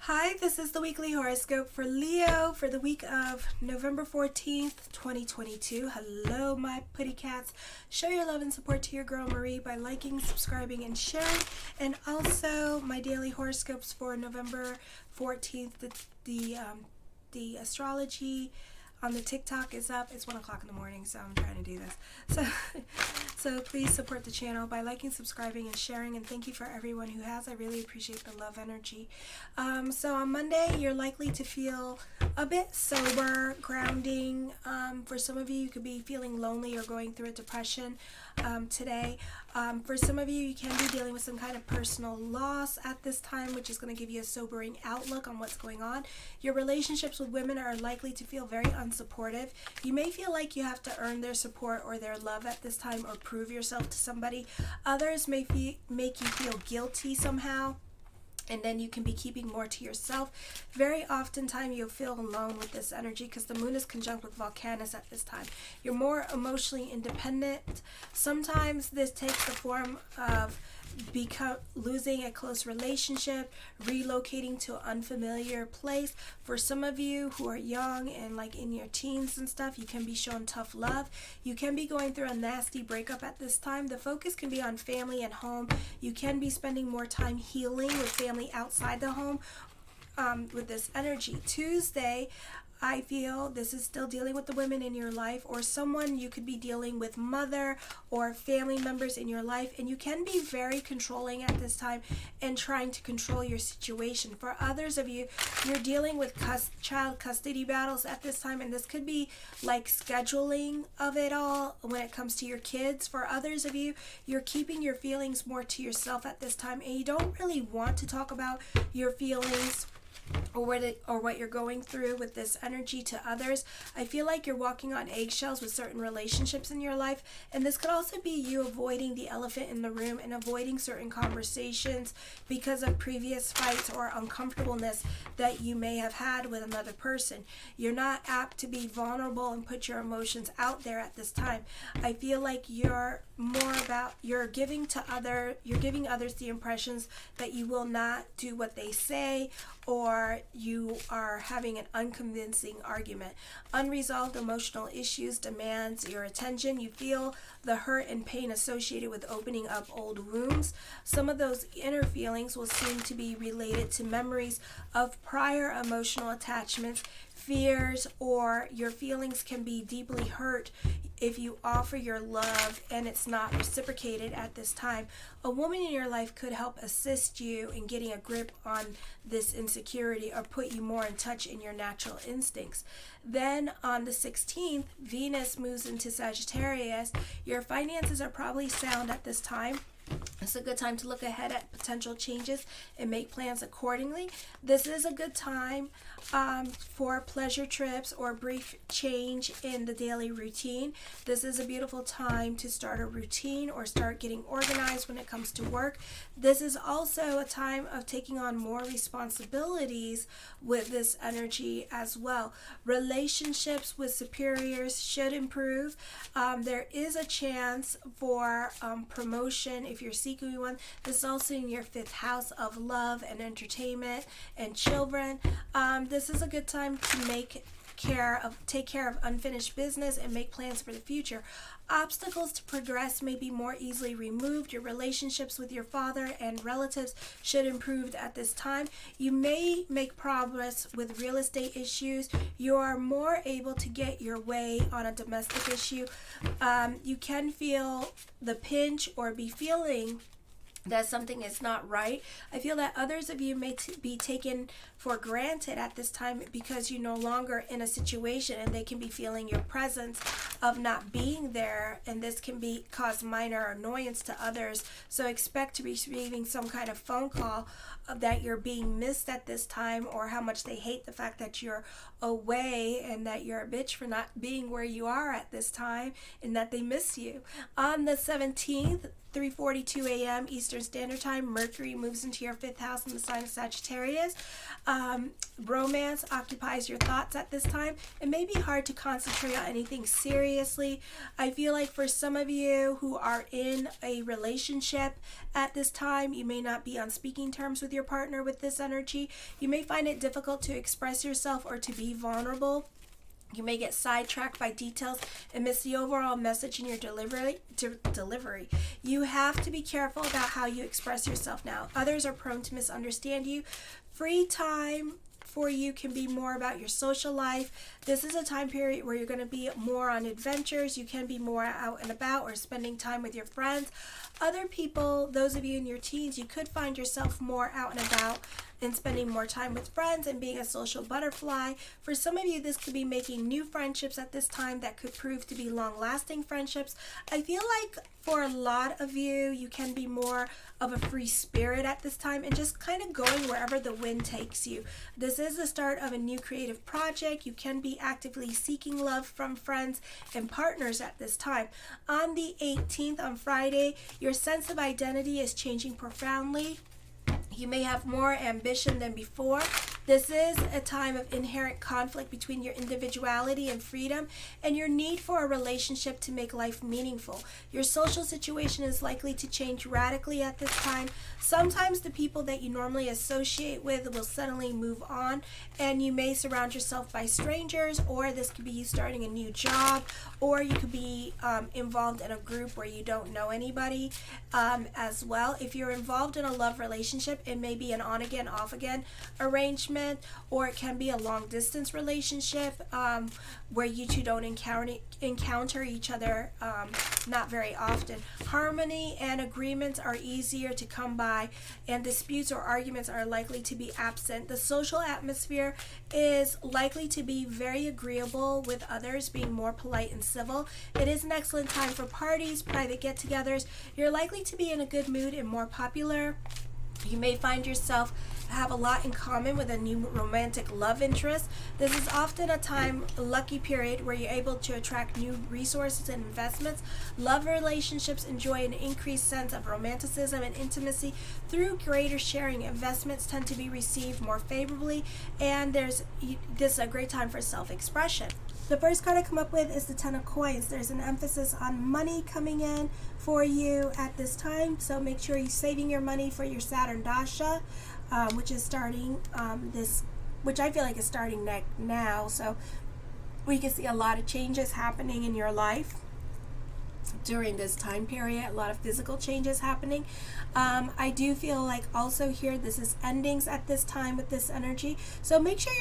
Hi, this is the weekly horoscope for Leo for the week of November 14th, 2022. Hello, my putty cats. Show your love and support to your girl Marie by liking, subscribing, and sharing. And also my daily horoscopes for November 14th. The astrology on the TikTok is up. It's 1 o'clock in the morning, so I'm trying to do this. So please support the channel by liking, subscribing, and sharing. And thank you for everyone who has. I really appreciate the love energy. So on Monday, you're likely to feel a bit sober, grounding. For some of you could be feeling lonely or going through a depression today. For some of you can be dealing with some kind of personal loss at this time, which is going to give you a sobering outlook on what's going on. Your relationships with women are likely to feel very unsupportive. You may feel like you have to earn their support or their love at this time or prove yourself to somebody. Others may make you feel guilty somehow, and then you can be keeping more to yourself. Very oftentimes you'll feel alone with this energy because the moon is conjunct with Volcanus at this time. You're more emotionally independent. Sometimes this takes the form of losing a close relationship, relocating to an unfamiliar place. For some of you who are young and like in your teens and stuff, you can be shown tough love. You can be going through a nasty breakup at this time. The focus can be on family and home. You can be spending more time healing with family outside the home with this energy. Tuesday, I feel this is still dealing with the women in your life, or someone you could be dealing with, mother or family members in your life, and you can be very controlling at this time and trying to control your situation. For others of you, you're dealing with child custody battles at this time, and this could be like scheduling of it all when it comes to your kids. For others of you, you're keeping your feelings more to yourself at this time, and you don't really want to talk about your feelings or what you're going through with this energy to others. I feel like you're walking on eggshells with certain relationships in your life, and this could also be you avoiding the elephant in the room and avoiding certain conversations because of previous fights or uncomfortableness that you may have had with another person. You're not apt to be vulnerable and put your emotions out there at this time. I feel like you're giving others the impressions that you will not do what they say, or you are having an unconvincing argument. Unresolved emotional issues demands your attention. You feel the hurt and pain associated with opening up old wounds. Some of those inner feelings will seem to be related to memories of prior emotional attachments, fears, or your feelings can be deeply hurt if you offer your love and it's not reciprocated at this time. A woman in your life could help assist you in getting a grip on this insecurity or put you more in touch in your natural instincts. Then on the 16th, Venus moves into Sagittarius. Your finances are probably sound at this time. It's a good time to look ahead at potential changes and make plans accordingly. This is a good time for pleasure trips or brief change in the daily routine. This is a beautiful time to start a routine or start getting organized when it comes to work. This is also a time of taking on more responsibilities with this energy as well. Relationships with superiors should improve. There is a chance for promotion if you're seeking one. This is also in your 5th house of love and entertainment and children. This is a good time to take care of unfinished business and make plans for the future. Obstacles to progress may be more easily removed. Your relationships with your father and relatives should improve at this time. You may make progress with real estate issues. You are more able to get your way on a domestic issue. You can feel the pinch or be feeling that something is not right. I feel that others of you may be taken for granted at this time because you're no longer in a situation, and they can be feeling your presence of not being there, and this can cause minor annoyance to others. So expect to be receiving some kind of phone call that you're being missed at this time, or how much they hate the fact that you're away and that you're a bitch for not being where you are at this time and that they miss you. On the 17th, 3:42 a.m. Eastern Standard Time. Mercury moves into your 5th house in the sign of Sagittarius. Romance occupies your thoughts at this time. It may be hard to concentrate on anything seriously. I feel like for some of you who are in a relationship at this time, you may not be on speaking terms with your partner with this energy. You may find it difficult to express yourself or to be vulnerable. You may get sidetracked by details and miss the overall message in your delivery. You have to be careful about how you express yourself now. Others are prone to misunderstand you. Free time for you can be more about your social life. This is a time period where you're going to be more on adventures. You can be more out and about or spending time with your friends. Other people, those of you in your teens, you could find yourself more out and about and spending more time with friends and being a social butterfly. For some of you, this could be making new friendships at this time that could prove to be long-lasting friendships. I feel like for a lot of you, you can be more of a free spirit at this time and just kind of going wherever the wind takes you. This is the start of a new creative project. You can be actively seeking love from friends and partners at this time. On the 18th, on Friday, your sense of identity is changing profoundly. You may have more ambition than before. This is a time of inherent conflict between your individuality and freedom and your need for a relationship to make life meaningful. Your social situation is likely to change radically at this time. Sometimes the people that you normally associate with will suddenly move on, and you may surround yourself by strangers, or this could be you starting a new job, or you could be involved in a group where you don't know anybody as well. If you're involved in a love relationship, it may be an on-again, off-again arrangement, or it can be a long-distance relationship where you two don't encounter each other not very often. Harmony and agreements are easier to come by, and disputes or arguments are likely to be absent. The social atmosphere is likely to be very agreeable, with others being more polite and civil. It is an excellent time for parties, private get-togethers. You're likely to be in a good mood and more popular. You may find yourself have a lot in common with a new romantic love interest. This is often a lucky period where you're able to attract new resources and investments. Love relationships enjoy an increased sense of romanticism and intimacy through greater sharing. Investments tend to be received more favorably, and this is a great time for self-expression. The first card I come up with is the Ten of Coins. There's an emphasis on money coming in for you at this time, so make sure you're saving your money for your Saturn Dasha, which is starting which I feel like is starting now. So we can see a lot of changes happening in your life during this time period, a lot of physical changes happening. I do feel like also here this is endings at this time with this energy, so make sure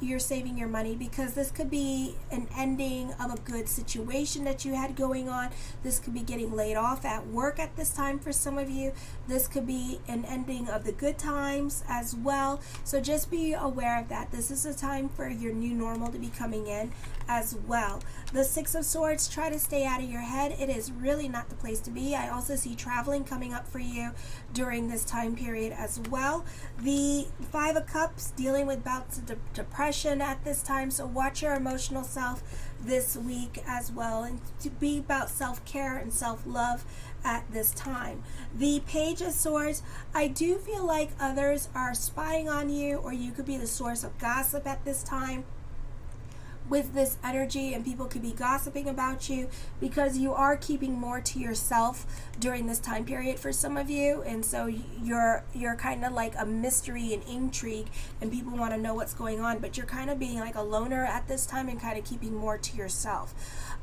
you're saving your money, because this could be an ending of a good situation that you had going on. This could be getting laid off at work at this time for some of you. This could be an ending of the good times as well, so just be aware of that. This is a time for your new normal to be coming in as well. The Six of Swords, try to stay out of your head. It is really not the place to be. I also see traveling coming up for you during this time period as well. The Five of Cups, dealing with bouts of depression at this time, so watch your emotional self this week as well, and to be about self-care and self-love at this time. The Page of Swords, I do feel like others are spying on you, or you could be the source of gossip at this time with this energy, and people could be gossiping about you because you are keeping more to yourself during this time period for some of you, and so you're kind of like a mystery and intrigue, and people want to know what's going on, but you're kind of being like a loner at this time and kind of keeping more to yourself.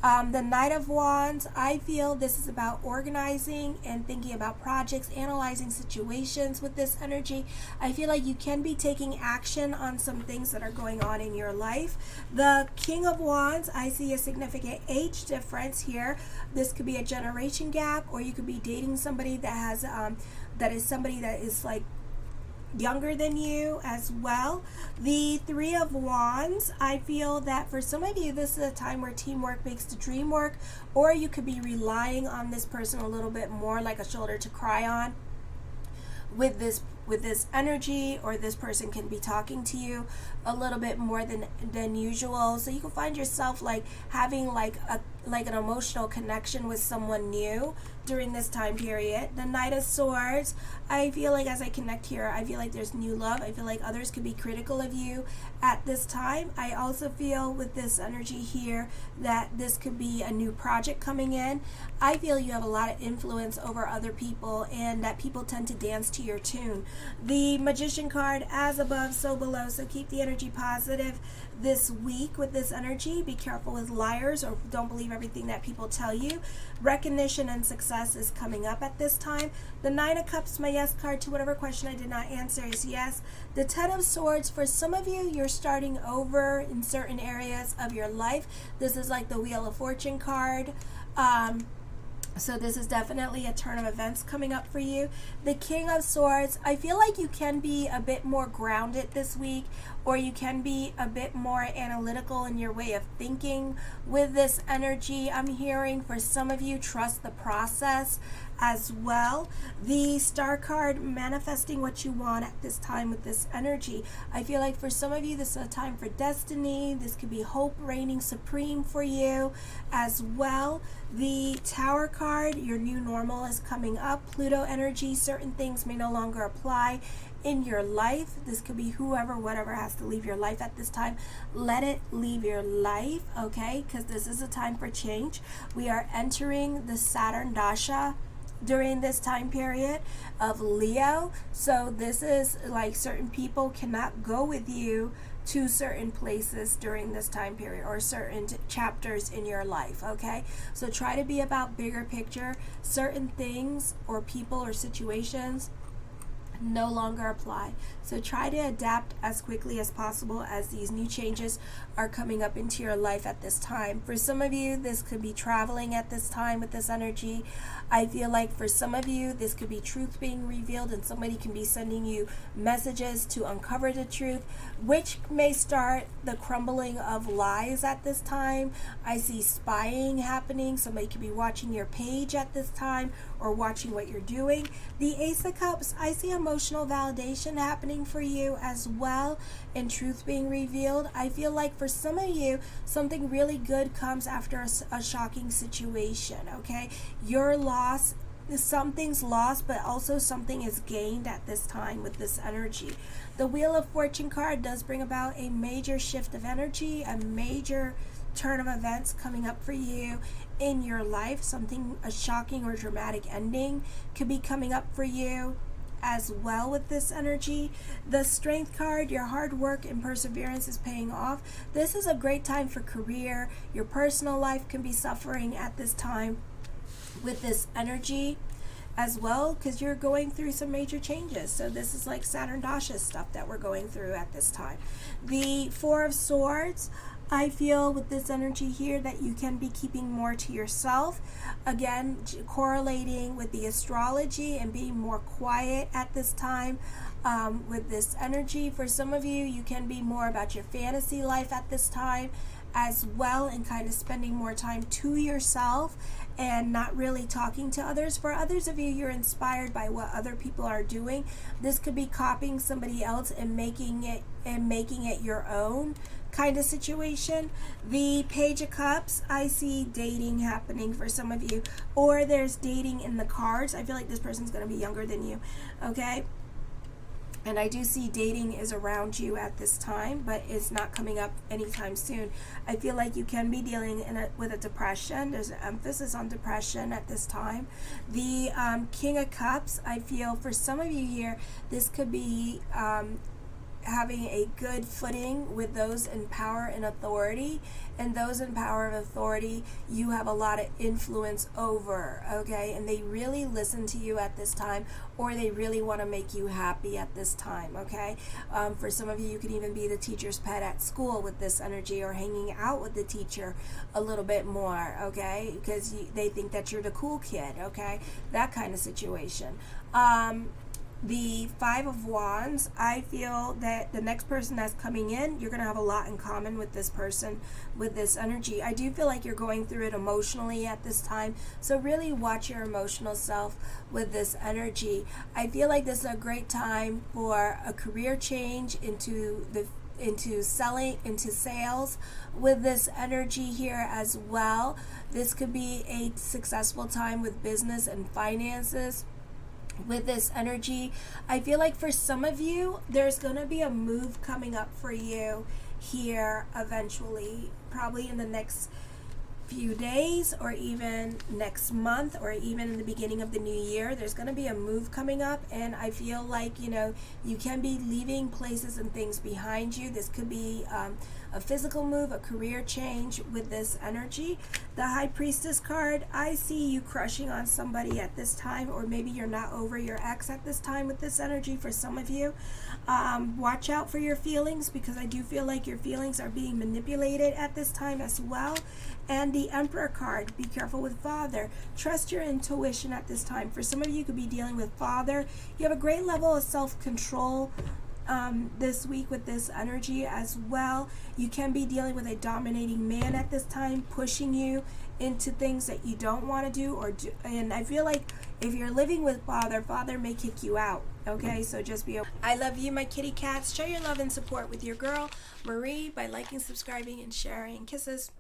The Knight of Wands, I feel this is about organizing and thinking about projects, analyzing situations with this energy. I feel like you can be taking action on some things that are going on in your life. The King of Wands, I see a significant age difference here. This could be a generation gap, or you could be dating somebody that has that is like younger than you as well. The Three of Wands, I feel that for some of you this is a time where teamwork makes the dream work, or you could be relying on this person a little bit more, like a shoulder to cry on with this energy, or this person can be talking to you a little bit more than usual, so you can find yourself like having like like an emotional connection with someone new during this time period. The Knight of Swords, I feel like as I connect here, I feel like there's new love. I feel like others could be critical of you at this time. I also feel with this energy here that this could be a new project coming in. I feel you have a lot of influence over other people and that people tend to dance to your tune. The Magician card, as above, so below. So keep the energy positive this week with this energy. Be careful with liars, or don't believe everything that people tell you. Recognition and success is coming up at this time. The Nine of Cups, my yes card to whatever question I did not answer, is yes. The Ten of Swords, for some of you, you're starting over in certain areas of your life. This is like the Wheel of Fortune card. So this is definitely a turn of events coming up for you. The King of Swords, I feel like you can be a bit more grounded this week, or you can be a bit more analytical in your way of thinking with this energy. I'm hearing for some of you, trust the process as well. The Star card, manifesting what you want at this time with this energy. I feel like for some of you, this is a time for destiny. This could be hope reigning supreme for you as well. The Tower card, your new normal is coming up. Pluto energy, certain things may no longer apply in your life. This could be whoever, whatever has to leave your life at this time. Let it leave your life, okay? Because this is a time for change. We are entering the Saturn Dasha during this time period of Leo. So this is like certain people cannot go with you to certain places during this time period, or certain chapters in your life, okay? So try to be about bigger picture. Certain things or people or situations no longer apply. So try to adapt as quickly as possible as these new changes are coming up into your life at this time. For some of you, this could be traveling at this time with this energy. I feel like for some of you, this could be truth being revealed, and somebody can be sending you messages to uncover the truth, which may start the crumbling of lies at this time. I see spying happening. Somebody could be watching your page at this time, or watching what you're doing. The Ace of Cups, I see emotional validation happening for you as well, and truth being revealed. I feel like for some of you, something really good comes after a shocking situation, okay? Your loss, something's lost, but also something is gained at this time with this energy. The Wheel of Fortune card does bring about a major shift of energy, a major turn of events coming up for you in your life. Something, a shocking or dramatic ending could be coming up for you as well with this energy. The Strength card, your hard work and perseverance is paying off. This is a great time for career. Your personal life can be suffering at this time with this energy as well, because you're going through some major changes. So this is like Saturn Dasha stuff that we're going through at this time. The Four of Swords, I feel with this energy here that you can be keeping more to yourself. Again, correlating with the astrology and being more quiet at this time with this energy. For some of you, you can be more about your fantasy life at this time as well, and kind of spending more time to yourself and not really talking to others. For others of you, you're inspired by what other people are doing. This could be copying somebody else and making it your own kind of situation. The Page of Cups, I see dating happening for some of you, or there's dating in the cards. I feel like this person's going to be younger than you, okay? And I do see dating is around you at this time, but it's not coming up anytime soon. I feel like you can be dealing with a depression. There's an emphasis on depression at this time. The King of Cups, I feel for some of you here, this could be having a good footing with those in power and authority, and those in power and authority you have a lot of influence over, okay? And they really listen to you at this time, or they really want to make you happy at this time, okay? For some of you, you could even be the teacher's pet at school with this energy, or hanging out with the teacher a little bit more, okay? Because they think that you're the cool kid, okay? That kind of situation. The Five of Wands, I feel that the next person that's coming in, you're going to have a lot in common with this person, with this energy. I do feel like you're going through it emotionally at this time, so really watch your emotional self with this energy. I feel like this is a great time for a career change into selling, into sales with this energy here as well. This could be a successful time with business and finances. With this energy, I feel like for some of you, there's going to be a move coming up for you here eventually, probably in the next few days or even next month or even in the beginning of the new year. There's going to be a move coming up, and I feel like, you know, you can be leaving places and things behind you. This could be a physical move, a career change with this energy. The High Priestess card, I see you crushing on somebody at this time, or maybe you're not over your ex at this time with this energy for some of you. Watch out for your feelings, because I do feel like your feelings are being manipulated at this time as well. And the Emperor card, be careful with father. Trust your intuition at this time. For some of you, you could be dealing with father. You have a great level of self-control this week with this energy as well. You can be dealing with a dominating man at this time, pushing you into things that you don't want to do, and I feel like if you're living with father may kick you out. Okay, so just be open. I love you, my kitty cats. Show your love and support with your girl Marie by liking, subscribing, and sharing. Kisses.